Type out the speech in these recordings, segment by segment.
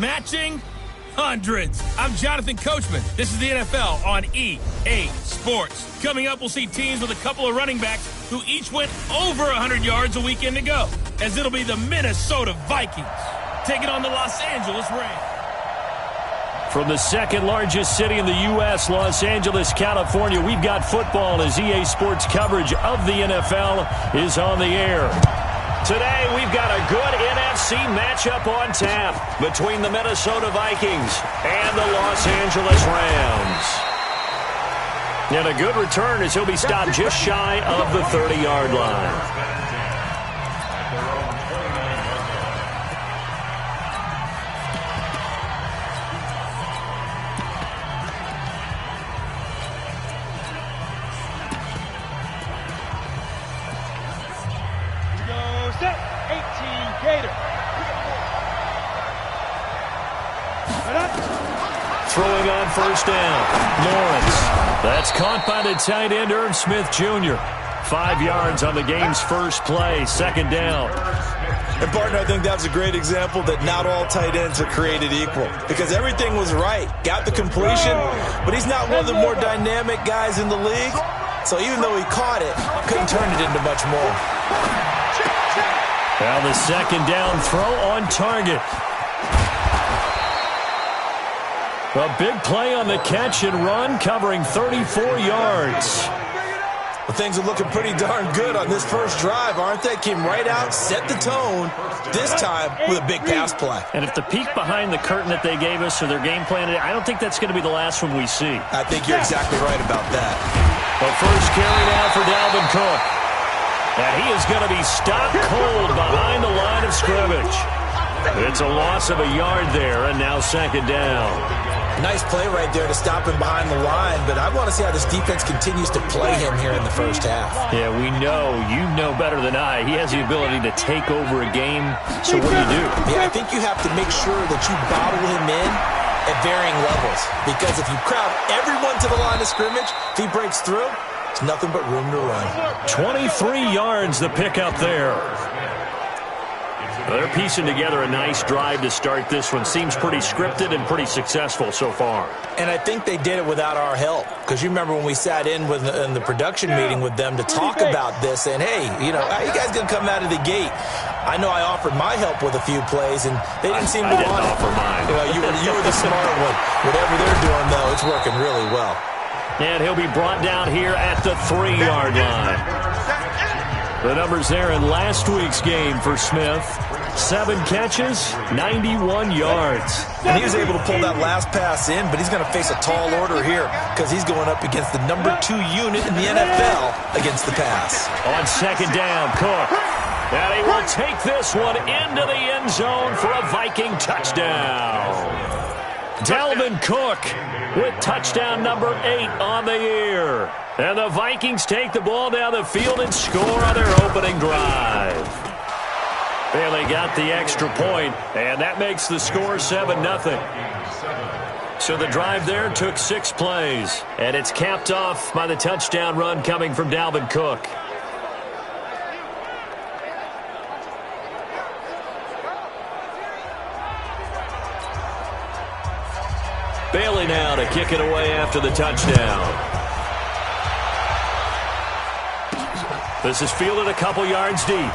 matching hundreds. I'm Jonathan Coachman. This is the NFL on EA Sports. Coming up, we'll see teams with a couple of running backs who each went over 100 yards a weekend ago, as it'll be the Minnesota Vikings taking on the Los Angeles Rams. From the second largest city in the U.S., Los Angeles, California, we've got football as EA Sports coverage of the NFL is on the air. Today, we've got a good NFC matchup on tap between the Minnesota Vikings and the Los Angeles Rams. And a good return as he'll be stopped just shy of the 30-yard line. Throwing on first down, Lawrence. That's caught by the tight end, Irv Smith Jr. 5 yards on the game's first play, second down. And, partner, I think that was a great example that not all tight ends are created equal, because everything was right. Got the completion, but he's not one of the more dynamic guys in the league. So even though he caught it, couldn't turn it into much more. Now the second down throw on target. A big play on the catch and run, covering 34 yards. Well, things are looking pretty darn good on this first drive, aren't they? Came right out, set the tone, this time with a big pass play. And if the peek behind the curtain that they gave us or their game plan, I don't think that's going to be the last one we see. I think you're exactly right about that. The first carry now for Dalvin Cook. And he is going to be stopped cold behind the line of scrimmage. It's a loss of a yard there, and now second down. Nice play right there to stop him behind the line, but I want to see how this defense continues to play him here in the first half. Yeah, we know. You know better than I. He has the ability to take over a game, so what do? Yeah, I think you have to make sure that you bottle him in at varying levels, because if you crowd everyone to the line of scrimmage, if he breaks through, it's nothing but room to run. 23 yards the pickup there. They're piecing together a nice drive to start this one. Seems pretty scripted and pretty successful so far. And I think they did it without our help. Because you remember when we sat in the production meeting with them to talk about this, and hey, you know, how you guys going to come out of the gate? I know I offered my help with a few plays, and they didn't seem to want it. I didn't offer mine. You were the smart one. Whatever they're doing, though, it's working really well. And he'll be brought down here at the 3-yard line. The numbers there in last week's game for Smith. 7 catches, 91 yards. And he was able to pull that last pass in, but he's going to face a tall order here because he's going up against the number 2 unit in the NFL against the pass. On second down, Cook. And he will take this one into the end zone for a Viking touchdown. Dalvin Cook with touchdown number 8 on the year. And the Vikings take the ball down the field and score on their opening drive. Bailey got the extra point, and that makes the score 7-0. So the drive there took 6 plays, and it's capped off by the touchdown run coming from Dalvin Cook. Bailey now to kick it away after the touchdown. This is fielded a couple yards deep.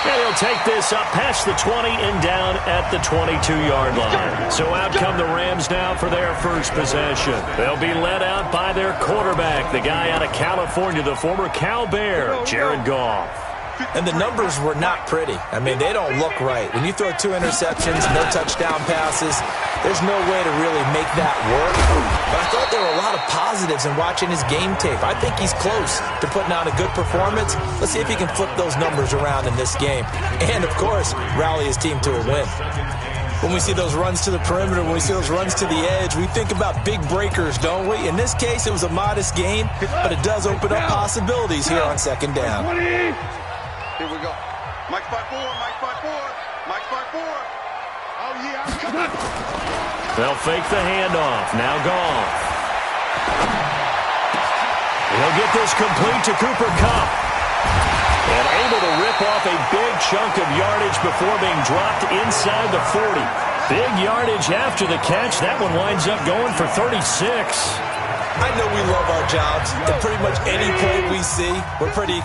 And he'll take this up past the 20 and down at the 22-yard line. So out come the Rams now for their first possession. They'll be led out by their quarterback, the guy out of California, the former Cal Bear, Jared Goff. And the numbers were not pretty. I mean, they don't look right. When you throw 2 interceptions, no touchdown passes, there's no way to really make that work. But I thought there were a lot of positives in watching his game tape. I think he's close to putting on a good performance. Let's see if he can flip those numbers around in this game. And, of course, rally his team to a win. When we see those runs to the perimeter, when we see those runs to the edge, we think about big breakers, don't we? In this case, it was a modest gain, but it does open up possibilities here on second down. Here we go. Mike's by 4, Mike's by 4, Mike's by 4. Oh, yeah, I'm coming. They'll fake the handoff. Now Goff. He'll get this complete to Cooper Kupp. And able to rip off a big chunk of yardage before being dropped inside the 40. Big yardage after the catch. That one winds up going for 36. I know we love our jobs, and pretty much any play we see, we're pretty,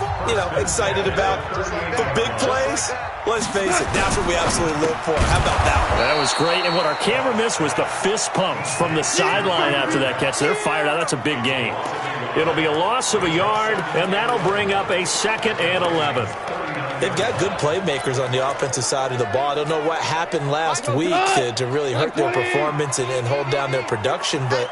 excited about. The big plays, let's face it, that's what we absolutely live for. How about that one? That was great, and what our camera missed was the fist pumps from the sideline after that catch. They're fired out. That's a big gain. It'll be a loss of a yard, and that'll bring up a 2nd and 11. They've got good playmakers on the offensive side of the ball. I don't know what happened last week to really hurt their performance and hold down their production, but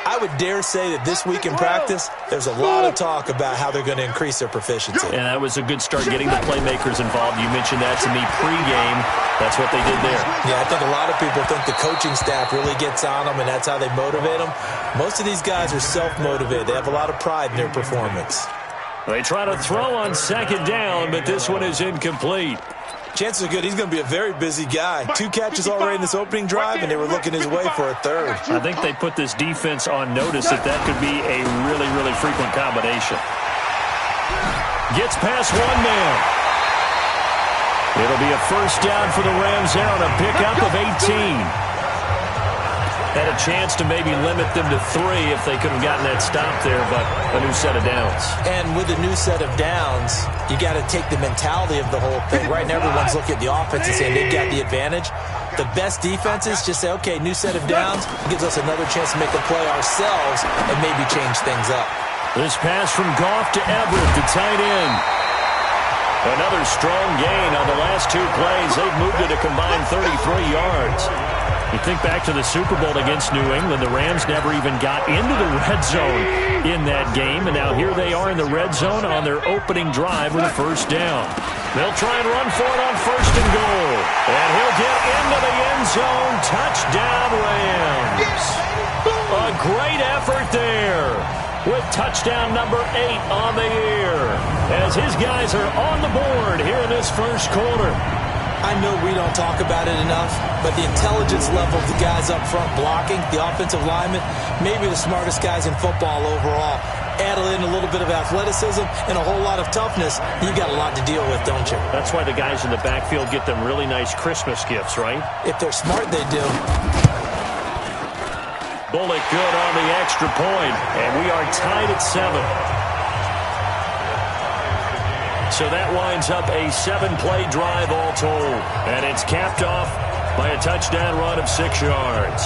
I would dare say that this week in practice, there's a lot of talk about how they're going to increase their proficiency. And that was a good start getting the playmakers involved. You mentioned that to me pregame. That's what they did there. Yeah, I think a lot of people think the coaching staff really gets on them, and that's how they motivate them. Most of these guys are self-motivated. They have a lot of pride in their performance. They try to throw on 2nd down, but this one is incomplete. Chances are good he's going to be a very busy guy. 2 catches already in this opening drive, and they were looking his way for a 3rd. I think they put this defense on notice that could be a really, really frequent combination. Gets past one man. It'll be a 1st down for the Rams there on a pickup of 18. Had a chance to maybe limit them to 3 if they could have gotten that stop there, but a new set of downs. And with a new set of downs, you got to take the mentality of the whole thing. Right now, everyone's looking at the offense and saying they've got the advantage. The best defenses just say, okay, new set of downs gives us another chance to make a play ourselves and maybe change things up. This pass from Goff to Everett, the tight end. Another strong gain on the last 2 plays. They've moved it a combined 33 yards. You think back to the Super Bowl against New England, the Rams never even got into the red zone in that game, and now here they are in the red zone on their opening drive with a 1st down. They'll try and run for it on 1st and goal, and he'll get into the end zone. Touchdown, Rams. A great effort there with touchdown number 8 on the year as his guys are on the board here in this 1st quarter. I know we don't talk about it enough, but the intelligence level of the guys up front blocking, the offensive linemen, maybe the smartest guys in football overall. Add in a little bit of athleticism and a whole lot of toughness, you got a lot to deal with, don't you? That's why the guys in the backfield get them really nice Christmas gifts, right? If they're smart, they do. Bullock good on the extra point, and we are tied at 7. So that winds up a 7-play drive all told. And it's capped off by a touchdown run of 6 yards.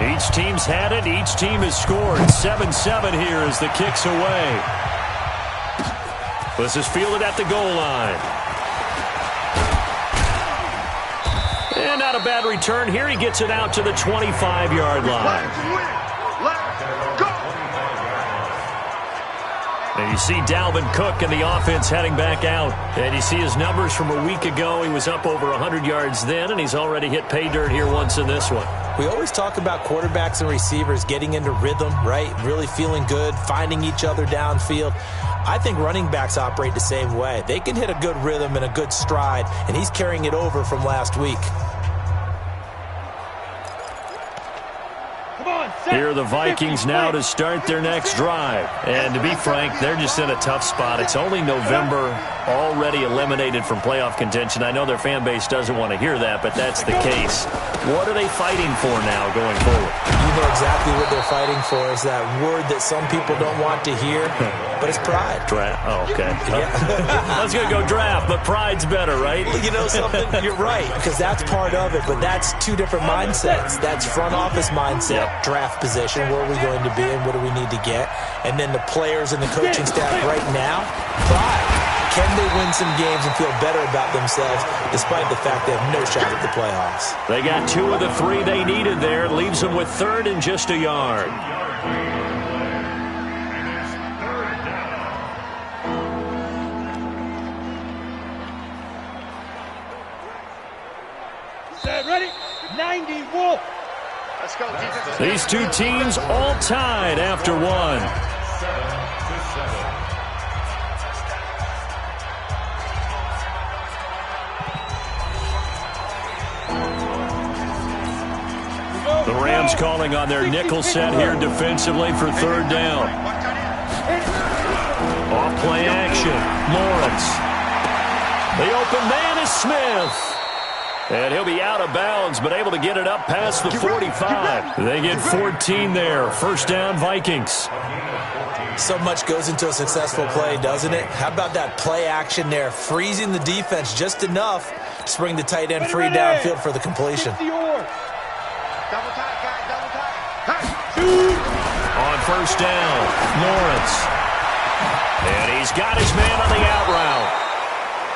Each team's had it. Each team has scored. 7-7 here as the kick's away. This is fielded at the goal line. And not a bad return here. He gets it out to the 25-yard line. And you see Dalvin Cook and the offense heading back out. And you see his numbers from a week ago. He was up over 100 yards then, and he's already hit pay dirt here once in this one. We always talk about quarterbacks and receivers getting into rhythm, right? Really feeling good, finding each other downfield. I think running backs operate the same way. They can hit a good rhythm and a good stride, and he's carrying it over from last week. Here are the Vikings now to start their next drive. And to be frank, they're just in a tough spot. It's only November, already eliminated from playoff contention. I know their fan base doesn't want to hear that, but that's the case. What are they fighting for now going forward? You know exactly what they're fighting for. Is that word that some people don't want to hear, but it's pride. Draft. Oh, okay. Yeah. I was going to go draft, but pride's better, right? You know something? You're right, because that's part of it, but that's 2 different mindsets. That's front office mindset, draft position, where are we going to be and what do we need to get? And then the players and the coaching staff right now, pride. Can they win some games and feel better about themselves despite the fact they have no shot at the playoffs? They got 2 of the 3 they needed there. Leaves them with 3rd and just a yard. 90 Wolf. Let's go, defense. These two teams all tied after one. The Rams calling on their nickel set here defensively for third down. Off play action. Lawrence. The open man is Smith. And he'll be out of bounds, but able to get it up past the 45. They get 14 there. First down, Vikings. So much goes into a successful play, doesn't it? How about that play action there? Freezing the defense just enough to bring the tight end free downfield for the completion. Double tight, guys, double tight. On first down, Lawrence. And he's got his man on the out route.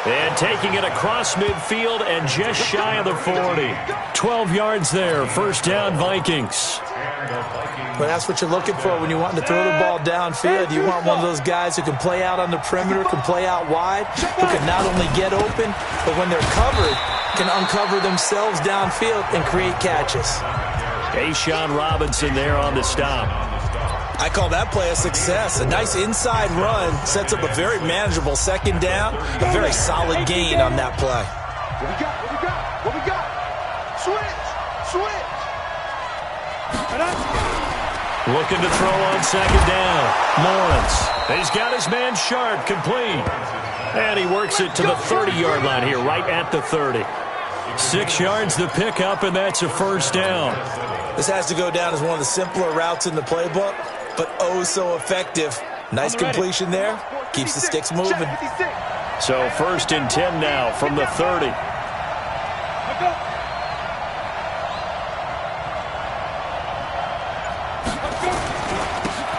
And taking it across midfield and just shy of the 40. 12 yards there. First down, Vikings. Well, that's what you're looking for when you want to throw the ball downfield. You want one of those guys who can play out on the perimeter, can play out wide, who can not only get open, but when they're covered, can uncover themselves downfield and create catches. A'Shawn Robinson there on the stop. I call that play a success. A nice inside run sets up a very manageable second down, a very solid gain on that play. What we got? What we got? What we got? Switch! Switch! Looking to throw on second down. Lawrence. He's got his man Sharp complete. And he works it to the 30-yard line here, right at the 30. 6 yards the pickup, and that's a first down. This has to go down as one of the simpler routes in the playbook, but oh so effective. Nice completion there. Keeps the sticks moving. So first and 10 now from the 30.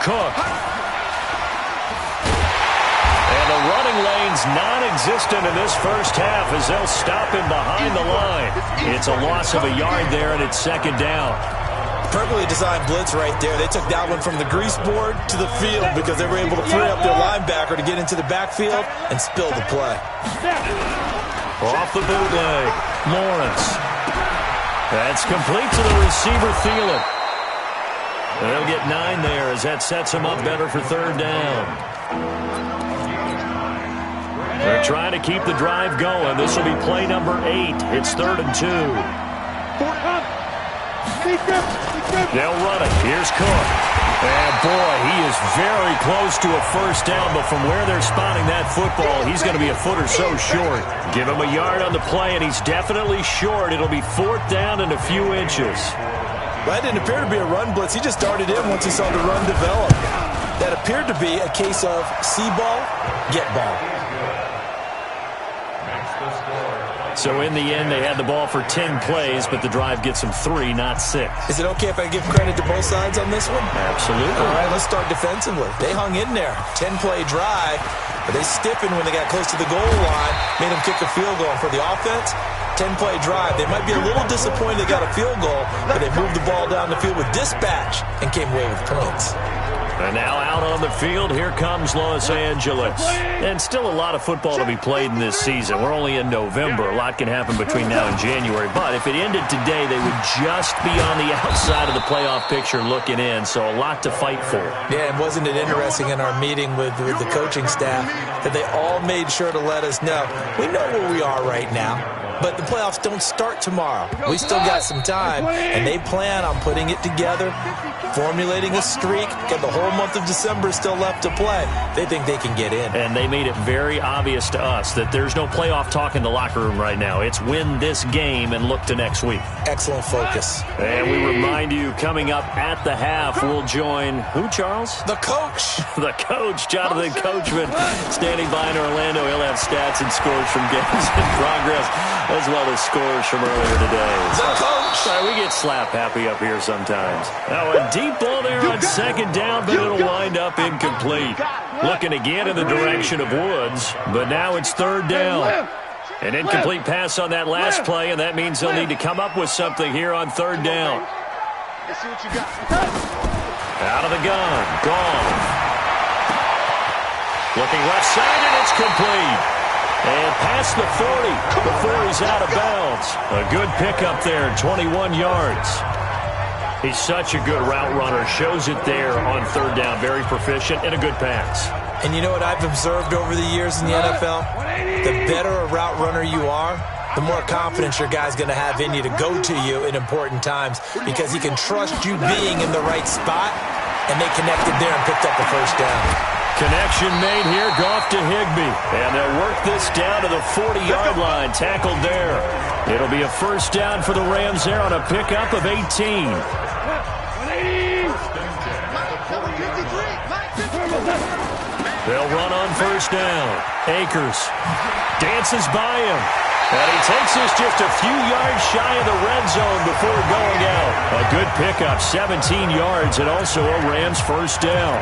Cook. And the running lane's non-existent in this first half as they'll stop him behind the line. It's a loss of a yard there, and it's second down. Perfectly designed blitz right there. They took that one from the grease board to the field because they were able to free up their linebacker to get into the backfield and spill the play. Off the bootleg, Lawrence. That's complete to the receiver, Thielen. They'll get 9 there as that sets them up better for third down. They're trying to keep the drive going. This will be play number 8. It's 3rd and 2. They'll run it. Here's Cook. And boy, he is very close to a first down, but from where they're spotting that football, he's going to be a foot or so short. Give him a yard on the play, and he's definitely short. It'll be 4th down and a few inches. That didn't appear to be a run blitz. He just darted in once he saw the run develop. That appeared to be a case of see ball, get ball. So in the end, they had the ball for 10 plays, but the drive gets them 3, not 6. Is it okay if I give credit to both sides on this one? Absolutely. All right, let's start defensively. They hung in there. 10-play drive, but they stiffened when they got close to the goal line, made them kick a field goal. And for the offense, 10-play drive. They might be a little disappointed they got a field goal, but they moved the ball down the field with dispatch and came away with points. And now out on the field, here comes Los Angeles. And still a lot of football to be played in this season. We're only in November. A lot can happen between now and January. But if it ended today, they would just be on the outside of the playoff picture looking in. So a lot to fight for. Yeah, and wasn't it interesting in our meeting with the coaching staff that they all made sure to let us know, we know where we are right now, but the playoffs don't start tomorrow. We still got some time, and they plan on putting it together, formulating a streak, got the whole month of December still left to play. They think they can get in. And they made it very obvious to us that there's no playoff talk in the locker room right now. It's win this game and look to next week. Excellent focus. And we remind you, coming up at the half, we'll join who, Charles? The coach. The coach, Jonathan Coachman, standing by in Orlando. He'll have stats and scores from games in progress, as well as scores from earlier today. The coach. Sorry, we get slap happy up here sometimes. Now a deep ball there on second down, but it'll wind up incomplete. Looking again in the direction of Woods, but now it's third down. An incomplete pass on that last play, and that means they'll need to come up with something here on third down. Let's see what you got. Out of the gun, gone. Looking left side, and it's complete. And past the 40 before he's out of bounds. A good pickup there, 21 yards. He's such a good route runner. Shows it there on third down. Very proficient and a good pass. And you know what I've observed over the years in the NFL? The better a route runner you are, the more confidence your guy's going to have in you to go to you in important times because he can trust you being in the right spot, and they connected there and picked up the first down. Connection made here, Goff to Higbee. And they'll work this down to the 40-yard line, tackled there. It'll be a first down for the Rams there on a pickup of 18. They'll run on first down. Akers dances by him. And he takes this just a few yards shy of the red zone before going out. A good pickup, 17 yards, and also a Rams first down.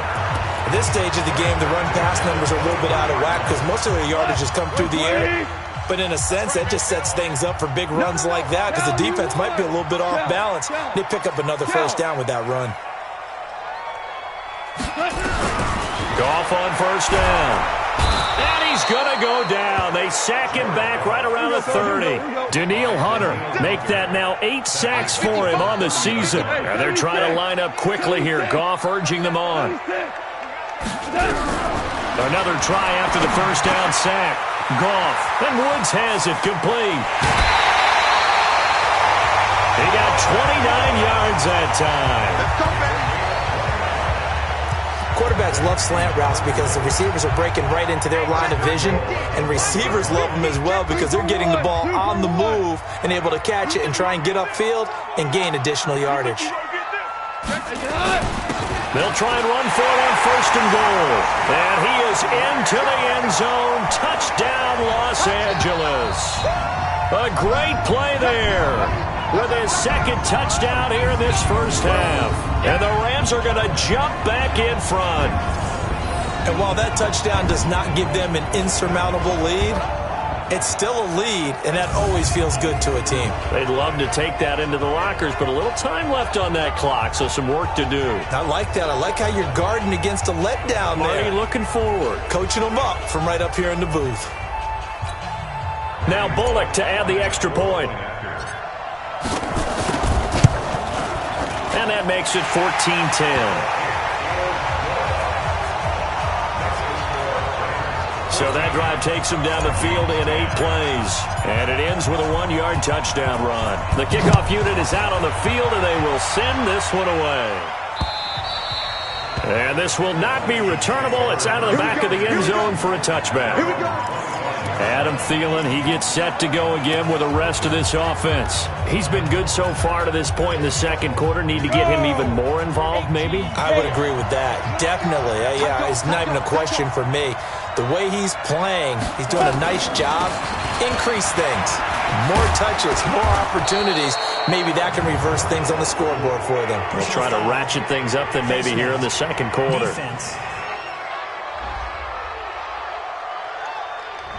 At this stage of the game, the run-pass numbers are a little bit out of whack because most of their yardage has come through the air. But in a sense, that just sets things up for big runs like that because the defense might be a little bit off balance. They pick up another first down with that run. Goff on first down. And he's going to go down. They sack him back right around the 30. Danielle Hunter make that now 8 sacks for him on the season. And they're trying to line up quickly here. Goff urging them on. Another try after the first down sack. Goff, and Woods has it complete. He got 29 yards that time. Quarterbacks love slant routes because the receivers are breaking right into their line of vision, and receivers love them as well because they're getting the ball on the move and able to catch it and try and get upfield and gain additional yardage. They'll try and run for it on first and goal. And he is into the end zone. Touchdown, Los Angeles. A great play there with his second touchdown here in this first half. And the Rams are going to jump back in front. And while that touchdown does not give them an insurmountable lead, it's still a lead, and that always feels good to a team. They'd love to take that into the lockers, but a little time left on that clock, so some work to do. I like that. I like how you're guarding against a letdown there. Marty looking forward. Coaching them up from right up here in the booth. Now Bullock to add the extra point. And that makes it 14-10. So that drive takes them down the field in 8 plays. And it ends with a 1-yard touchdown run. The kickoff unit is out on the field, and they will send this one away. And this will not be returnable. It's out of the back of the end zone for a touchback. Adam Thielen, he gets set to go again with the rest of this offense. He's been good so far to this point in the second quarter. Need to get him even more involved, maybe? I would agree with that. Definitely. Yeah, it's not even a question for me. The way he's playing, he's doing a nice job. Increase things. More touches, more opportunities. Maybe that can reverse things on the scoreboard for them. They'll try to ratchet things up then maybe here in the second quarter.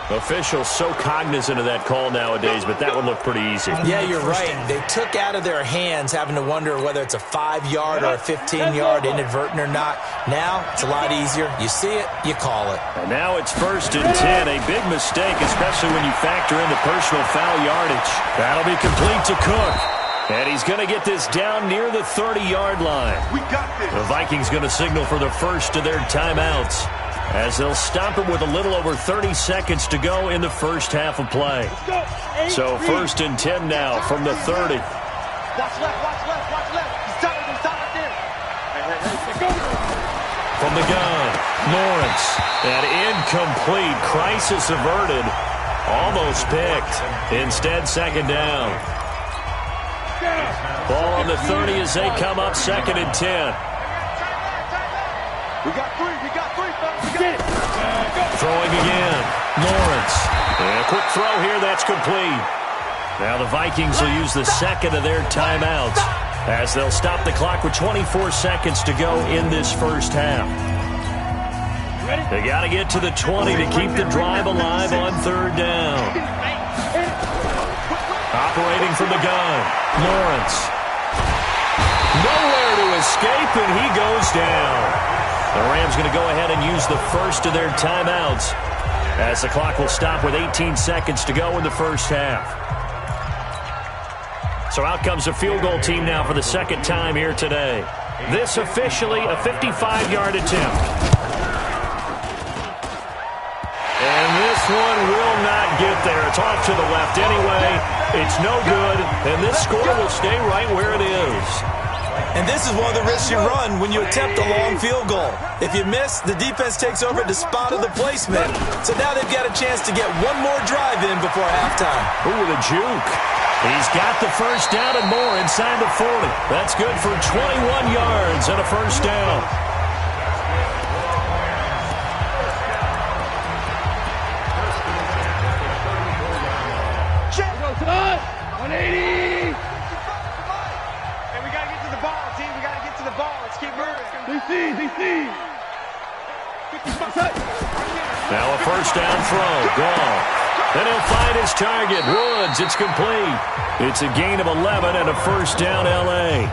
Officials so cognizant of that call nowadays, but that would look pretty easy. Yeah, you're right. They took out of their hands having to wonder whether it's a 5-yard or a 15-yard, inadvertent or not. Now, it's a lot easier. You see it, you call it. And now it's 1st and 10. A big mistake, especially when you factor in the personal foul yardage. That'll be complete to Cook. And he's going to get this down near the 30-yard line. We got this. The Vikings going to signal for the first of their timeouts, as they'll stop it with a little over 30 seconds to go in the first half of play. So 1st and 10 now from the 30. Watch left, watch left, watch left. He's top right there. From the gun, Lawrence. And incomplete. Crisis averted. Almost picked. Instead, second down. Ball on the 30 as they come up 2nd and 10. We got 3, fellas. We got it. Throwing again. Lawrence. And a quick throw here. That's complete. Now the Vikings will use the second of their timeouts as they'll stop the clock with 24 seconds to go in this first half. They got to get to the 20 to keep the drive alive on 3rd down. Operating from the gun. Lawrence. Nowhere to escape, and he goes down. The Rams going to go ahead and use the first of their timeouts as the clock will stop with 18 seconds to go in the first half. So out comes the field goal team now for the second time here today. This officially a 55-yard attempt. And this one will not get there. It's off to the left anyway. It's no good, and this score will stay right where it is. And this is one of the risks you run when you attempt a long field goal. If you miss, the defense takes over at the spot of the placement. So now they've got a chance to get one more drive in before halftime. Ooh, the juke. He's got the first down and more inside the 40. That's good for 21 yards and a first down. Check. 180. Hey, we got to get to the ball, team. We got to get to the ball. Let's keep moving. DC. Now a first down throw. Gone. Then he'll find his target. Woods, it's complete. It's a gain of 11 and a first down, L.A.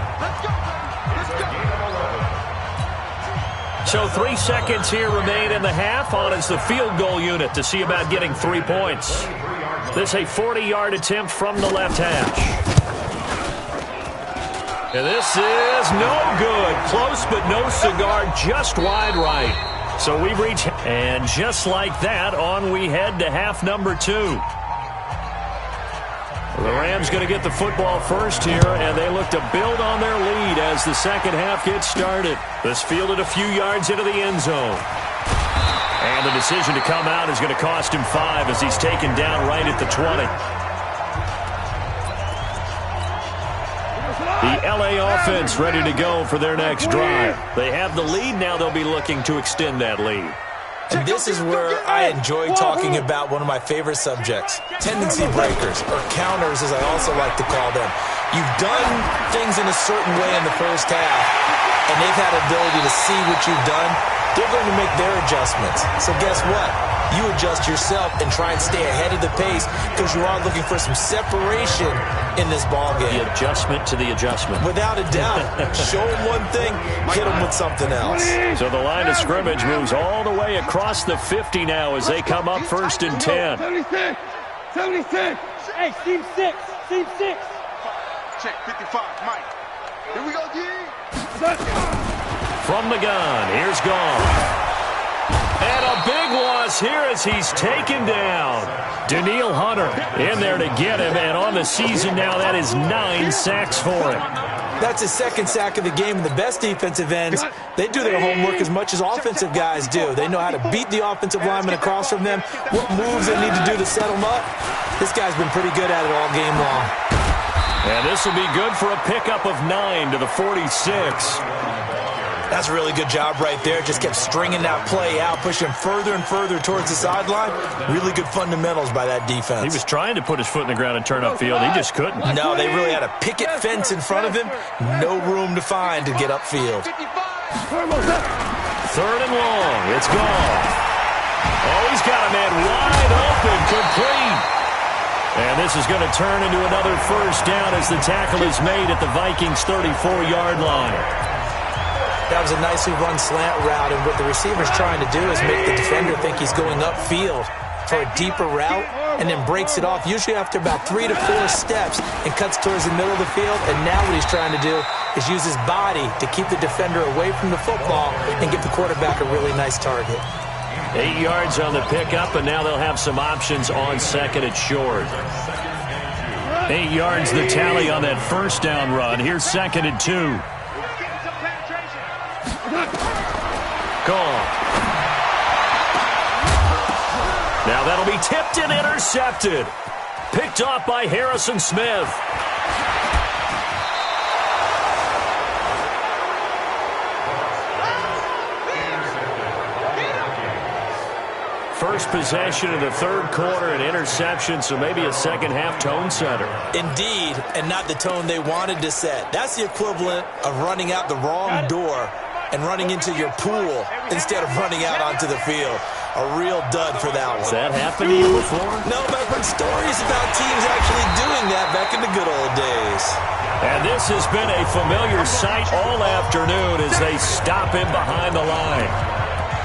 So 3 seconds here remain in the half. On is the field goal unit to see about getting 3 points. This is a 40-yard attempt from the left hash. And this is no good. Close but no cigar, just wide right. So we reach, and just like that, on we head to half number 2. The Rams going to get the football first here, and they look to build on their lead as the second half gets started. This fielded a few yards into the end zone. And the decision to come out is going to cost him 5 as he's taken down right at the 20. The L.A. offense ready to go for their next drive. They have the lead. Now they'll be looking to extend that lead. And this is where I enjoy talking about one of my favorite subjects, tendency breakers, or counters as I also like to call them. You've done things in a certain way in the first half, and they've had ability to see what you've done. They're going to make their adjustments. So guess what? You adjust yourself and try and stay ahead of the pace because you are looking for some separation in this ballgame. The adjustment to the adjustment. Without a doubt. Show them one thing, hit them with something else. So the line of scrimmage moves all the way across the 50 now as they come up first and 10. 76. Hey, team 6. Check, 55, Mike. Here we go, D. From the gun, here's Gone. And a big loss here as he's taken down. Danielle Hunter in there to get him, and on the season now, that is 9 sacks for him. That's his second sack of the game, and the best defensive ends, they do their homework as much as offensive guys do. They know how to beat the offensive lineman across from them, what moves they need to do to set them up. This guy's been pretty good at it all game long. And this will be good for a pickup of 9 to the 46. That's a really good job right there. Just kept stringing that play out, pushing further and further towards the sideline. Really good fundamentals by that defense. He was trying to put his foot in the ground and turn upfield. He just couldn't. No, they really had a picket fence in front of him. No room to find to get upfield. 3rd and long. It's Gone. Oh, he's got a man wide open, complete. And this is going to turn into another first down as the tackle is made at the Vikings' 34-yard line. That was a nicely run slant route, and what the receiver's trying to do is make the defender think he's going upfield for a deeper route and then breaks it off, usually after about 3 to 4 steps, and cuts towards the middle of the field. And now what he's trying to do is use his body to keep the defender away from the football and give the quarterback a really nice target. 8 yards on the pickup, and now they'll have some options on second and short. 8 yards the tally on that first down run. Here's 2nd and 2. Gone. Now that'll be tipped and intercepted. Picked off by Harrison Smith. First possession of the 3rd quarter, an interception, so maybe a second-half tone setter. Indeed, and not the tone they wanted to set. That's the equivalent of running out the wrong door and running into your pool instead of running out onto the field. A real dud for that one. Has that happened to you before? No, but I've heard stories about teams actually doing that back in the good old days. And this has been a familiar sight all afternoon as they stop him behind the line.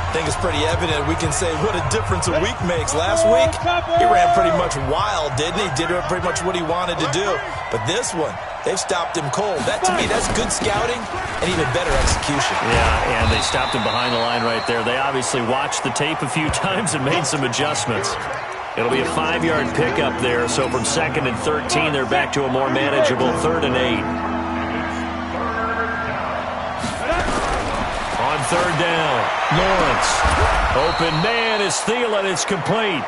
I think it's pretty evident. We can say what a difference a week makes. Last week, he ran pretty much wild, didn't he? Did pretty much what he wanted to do. But this one, they've stopped him cold. That, to me, that's good scouting and even better execution. Yeah, and they stopped him behind the line right there. They obviously watched the tape a few times and made some adjustments. It'll be a 5-yard pickup there. So from 2nd and 13, they're back to a more manageable 3rd and 8. On 3rd down, Lawrence. Open man is Thielen. It's complete.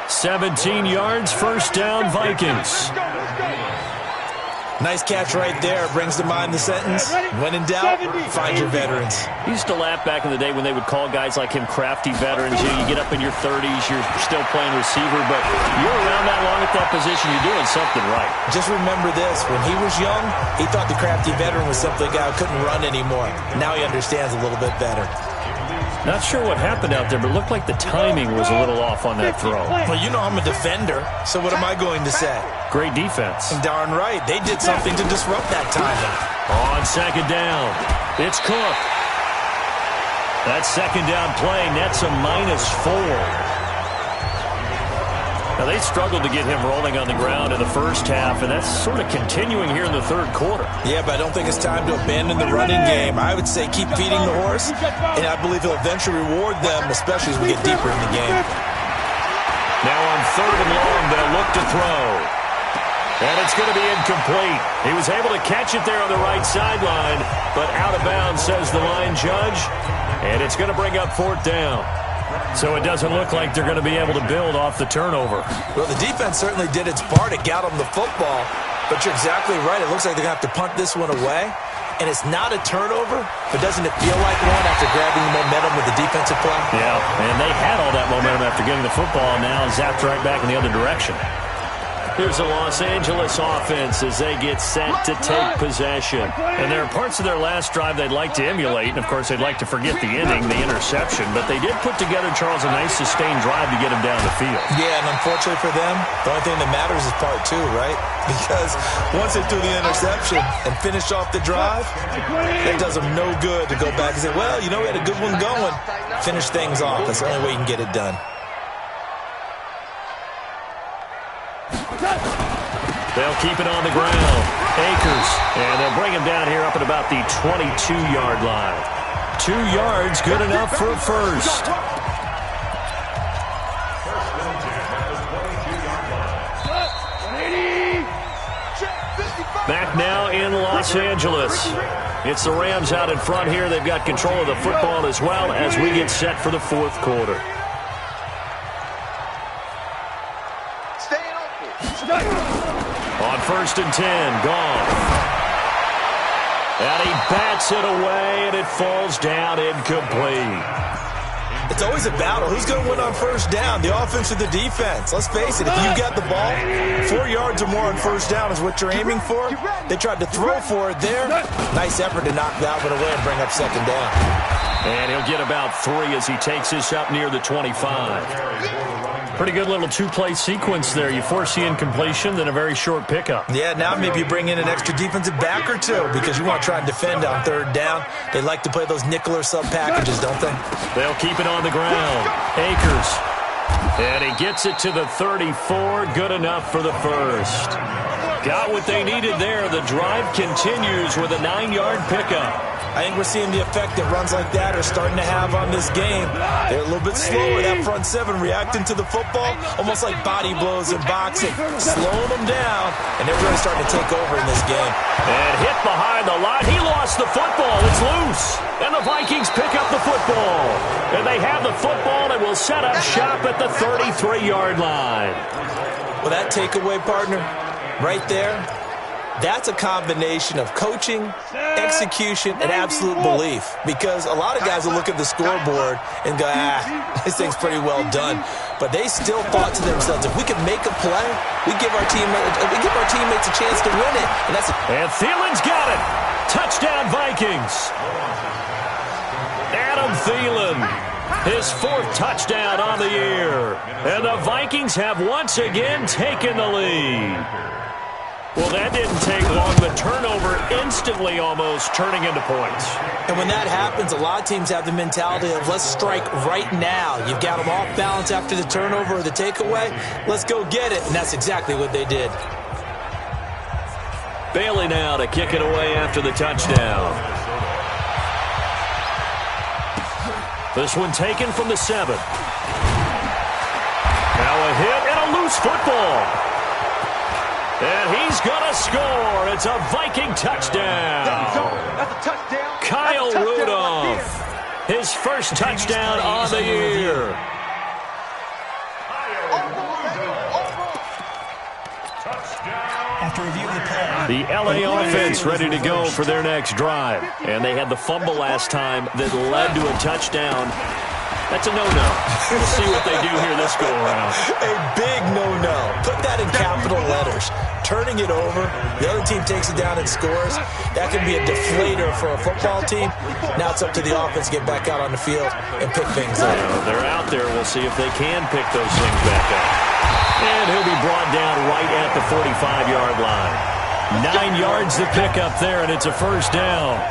17 yards, 1st down, Vikings. Nice catch right there. Brings to mind the sentence, when in doubt, find your veterans. He used to laugh back in the day when they would call guys like him crafty veterans. You get up in your 30s, you're still playing receiver, but you're around that long at that position, you're doing something right. Just remember this. When he was young, he thought the crafty veteran was simply a guy who couldn't run anymore. Now he understands a little bit better. Not sure what happened out there, but it looked like the timing was a little off on that throw. Well, you know I'm a defender, so what am I going to say? Great defense. Darn right. They did something to disrupt that timing. On 2nd down, it's Cook. That 2nd down play nets a -4. Now, they struggled to get him rolling on the ground in the first half, and that's sort of continuing here in the 3rd quarter. Yeah, but I don't think it's time to abandon the running game. I would say keep feeding the horse, and I believe he'll eventually reward them, especially as we get deeper in the game. Now on 3rd and long, they'll look to throw. And it's going to be incomplete. He was able to catch it there on the right sideline, but out of bounds, says the line judge, and it's going to bring up 4th down. So it doesn't look like they're going to be able to build off the turnover. Well, the defense certainly did its part to get them the football, but you're exactly right. It looks like they're going to have to punt this one away, and it's not a turnover, but doesn't it feel like one after grabbing the momentum with the defensive play? Yeah, and they had all that momentum after getting the football, and now zapped right back in the other direction. Here's the Los Angeles offense as they get set to take possession. And there are parts of their last drive they'd like to emulate, and, of course, they'd like to forget the inning, the interception. But they did put together, Charles, a nice sustained drive to get them down the field. Yeah, and unfortunately for them, the only thing that matters is part 2, right? Because once they threw the interception and finished off the drive, it does them no good to go back and say, well, you know, we had a good one going. Finish things off. That's the only way you can get it done. They'll keep it on the ground. Akers. And they'll bring him down here up at about the 22-yard line. 2 yards, good enough for a first. Back now in Los Angeles. It's the Rams out in front here. They've got control of the football as well as we get set for the 4th quarter. On 1st and 10, Goff. And he bats it away, and it falls down incomplete. It's always a battle. Who's going to win on 1st down, the offense or the defense? Let's face it, if you got the ball, 4 yards or more on 1st down is what you're aiming for. They tried to throw for it there. Nice effort to knock that one away and bring up 2nd down. And he'll get about 3 as he takes this up near the 25. Pretty good little 2-play sequence there. You force the incompletion, then a very short pickup. Yeah, now maybe you bring in an extra defensive back or 2 because you want to try and defend on 3rd down. They like to play those nickel or sub packages, don't they? They'll keep it on the ground. Akers. And he gets it to the 34. Good enough for the first. Got what they needed there. The drive continues with a 9-yard pickup. I think we're seeing the effect that runs like that are starting to have on this game. They're a little bit slower, that front 7, reacting to the football, almost like body blows in boxing, slowing them down, and they're really starting to take over in this game. And hit behind the line. He lost the football. It's loose. And the Vikings pick up the football. And they have the football and will set up shop at the 33-yard line. Well, that takeaway, partner, right there, that's a combination of coaching, execution, and absolute belief. Because a lot of guys will look at the scoreboard and go, this thing's pretty well done. But they still thought to themselves, if we can make a play, we give our teammates a chance to win it. And Thielen's got it. Touchdown, Vikings. Adam Thielen, his 4th touchdown on the year. And the Vikings have once again taken the lead. Well, that didn't take long. The turnover instantly almost turning into points. And when that happens, a lot of teams have the mentality of let's strike right now. You've got them off balance after the turnover or the takeaway. Let's go get it. And that's exactly what they did. Bailey now to kick it away after the touchdown. This one taken from the 7. Now a hit and a loose football. And he's going to score. It's a Viking touchdown. That's a touchdown. Kyle Rudolph, his first touchdown on the year. After review of the play, The LA offense ready to go for their next drive. And they had the fumble last time that led to a touchdown. That's a no-no. We'll see what they do here this go-around. A big no-no. Put that in capital letters. Turning it over, the other team takes it down and scores. That can be a deflator for a football team. Now it's up to the offense to get back out on the field and pick things up. They're out there. We'll see if they can pick those things back up. And he'll be brought down right at the 45-yard line. 9 yards to pick up there, and it's a first down.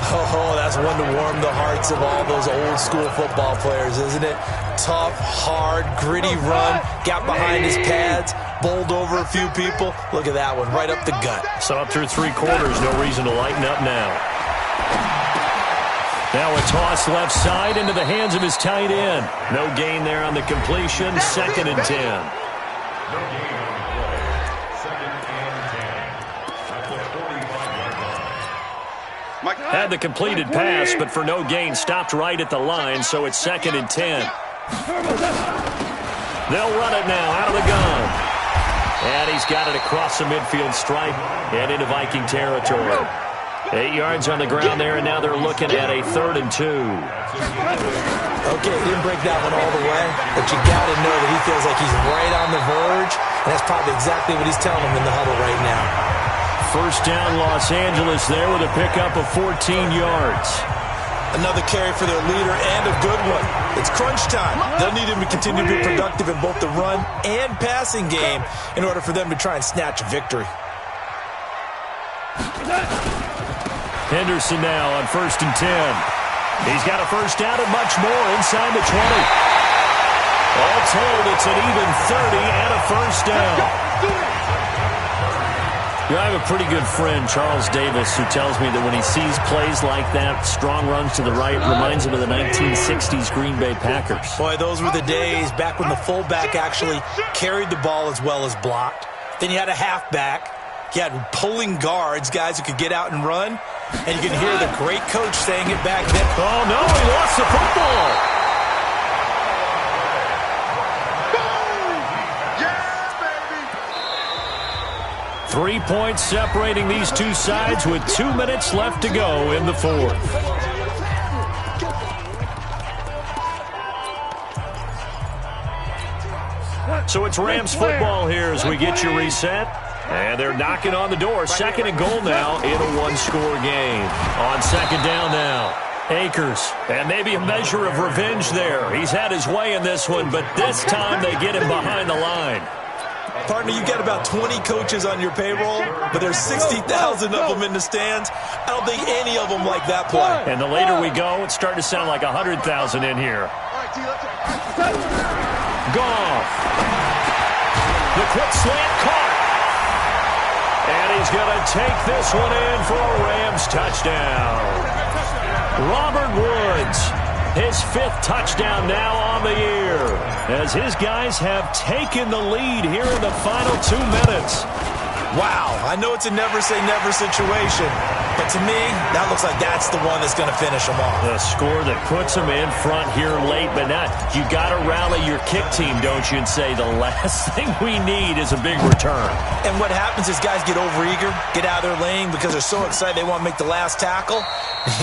Oh, that's one to warm the hearts of all those old-school football players, isn't it? Tough, hard, gritty run, got behind his pads, bowled over a few people. Look at that one, right up the gut. So up through 3 quarters, no reason to lighten up now. Now a toss left side into the hands of his tight end. No gain there on the completion, 2nd and 10. Had the completed pass, but for no gain, stopped right at the line, so it's 2nd and 10. They'll run it now out of the gun. And he's got it across the midfield stripe and into Viking territory. 8 yards on the ground there, and now they're looking at a 3rd and 2. Okay, didn't break that one all the way, but you got to know that he feels like he's right on the verge, and that's probably exactly what he's telling him in the huddle right now. First down, Los Angeles there with a pickup of 14 yards. Another carry for their leader and a good one. It's crunch time. They'll need him to continue to be productive in both the run and passing game in order for them to try and snatch a victory. Henderson now on 1st and 10. He's got a first down and much more inside the 20. All told, it's an even 30 and a first down. I have a pretty good friend, Charles Davis, who tells me that when he sees plays like that, strong runs to the right, reminds him of the 1960s Green Bay Packers. Boy, those were the days back when the fullback actually carried the ball as well as blocked. Then you had a halfback. You had pulling guards, guys who could get out and run. And you can hear the great coach saying it back then. Oh, no, he lost the football. Boom! Yeah, baby! 3 points separating these two sides with 2 minutes left to go in the 4th. So it's Rams football here as we get you reset. And they're knocking on the door. 2nd and goal now in a 1-score game. On 2nd down now, Akers. And maybe a measure of revenge there. He's had his way in this one, but this time they get him behind the line. Partner, you got about 20 coaches on your payroll, but there's 60,000 of them in the stands. I don't think any of them like that play. And the later we go, it's starting to sound like 100,000 in here. Goff. The quick slant caught. And he's going to take this one in for a Rams touchdown. Robert Woods, his 5th touchdown now on the year, as his guys have taken the lead here in the final 2 minutes. Wow, I know it's a never-say-never situation, but to me, that looks like that's the one that's going to finish them off. The score that puts them in front here late, but not. You got to rally your kick team, don't you, and say the last thing we need is a big return. And what happens is guys get overeager, get out of their lane because they're so excited they want to make the last tackle.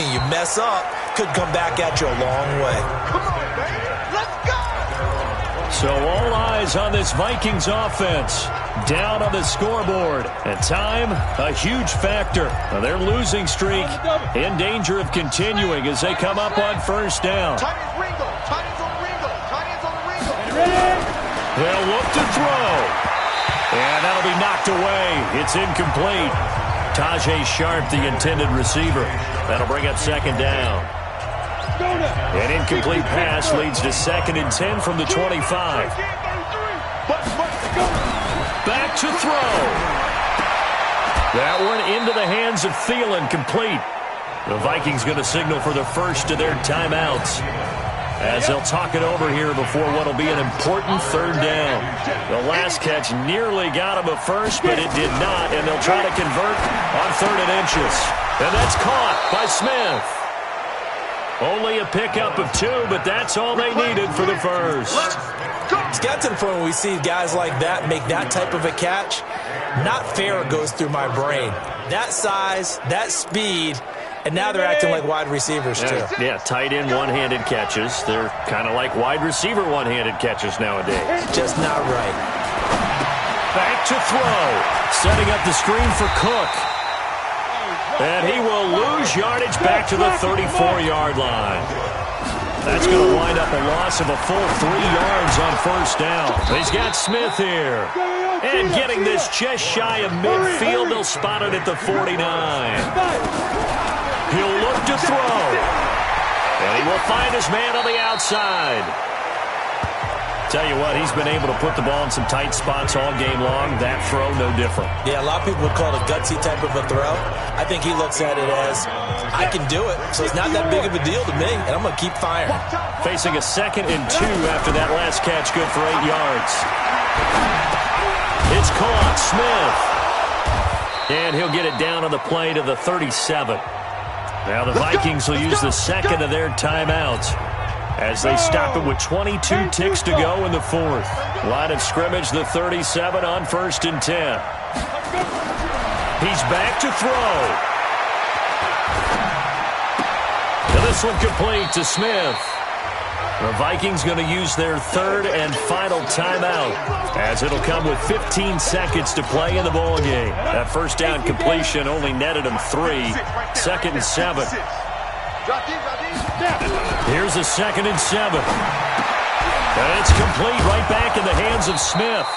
You mess up, could come back at you a long way. Come on, baby. Let's go! So all eyes on this Vikings offense. Down on the scoreboard. And time, a huge factor. Now, their losing streak in danger of continuing as they come up on 1st down. Tight ends Ringo. Tight ends on Ringo. Tight ends on Ringo. They'll look to throw. And that'll be knocked away. It's incomplete. Tajay Sharp, the intended receiver. That'll bring up second down. An incomplete pass leads to 2nd and 10 from the 25. Back to throw. That one into the hands of Thielen, complete. The Vikings going to signal for the first of their timeouts, as they'll talk it over here before what will be an important 3rd down. The last catch nearly got him a first, but it did not, and they'll try to convert on 3rd and inches. And that's caught by Smith. Only a pickup of 2, but that's all they needed for the first. It's got to the point where we see guys like that make that type of a catch. Not fair goes through my brain. That size, that speed, and now they're acting like wide receivers, too. Yeah, tight end one-handed catches. They're kind of like wide receiver one-handed catches nowadays. Just not right. Back to throw. Setting up the screen for Cook. And he will lose yardage back to the 34-yard line. That's going to wind up a loss of a full 3 yards on 1st down. He's got Smith here. And getting this just shy of midfield, they'll spot it at the 49. He'll look to throw. And he will find his man on the outside. Tell you what, he's been able to put the ball in some tight spots all game long. That throw, no different. Yeah, a lot of people would call it a gutsy type of a throw. I think he looks at it as, I can do it, so it's not that big of a deal to me, and I'm going to keep firing. Facing a 2nd and 2 after that last catch, good for 8 yards. It's caught, Smith. And he'll get it down on the play to the 37. Now the Vikings will use the 2nd of their timeouts as they stop it with 22 ticks to go in the 4th. Line of scrimmage, the 37 on 1st and 10. He's back to throw. Now this one complete to Smith. The Vikings going to use their 3rd and final timeout, as it'll come with 15 seconds to play in the ball game. That 1st down completion only netted him 3. 2nd and 7. Here's a 2nd and 7. And it's complete, right back in the hands of Smith.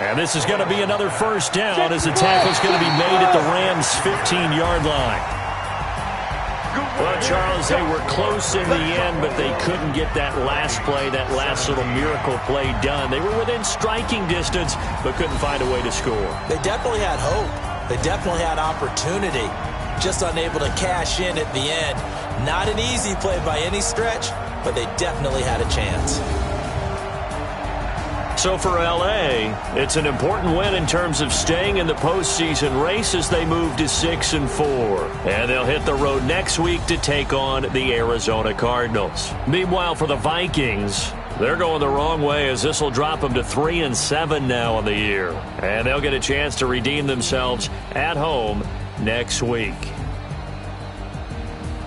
And this is going to be another 1st down, as the tackle's going to be made at the Rams' 15-yard line. Well, Charles, they were close in the end, but they couldn't get that last play, that last little miracle play done. They were within striking distance, but couldn't find a way to score. They definitely had hope. They definitely had opportunity. Just unable to cash in at the end. Not an easy play by any stretch, but they definitely had a chance. So for L.A., it's an important win in terms of staying in the postseason race as they move to 6-4. And they'll hit the road next week to take on the Arizona Cardinals. Meanwhile, for the Vikings, they're going the wrong way, as this will drop them to 3-7 now on the year. And they'll get a chance to redeem themselves at home next week.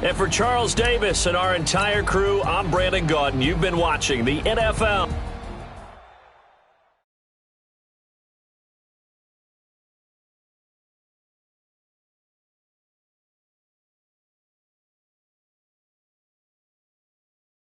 And for Charles Davis and our entire crew, I'm Brandon Gaudin. You've been watching the NFL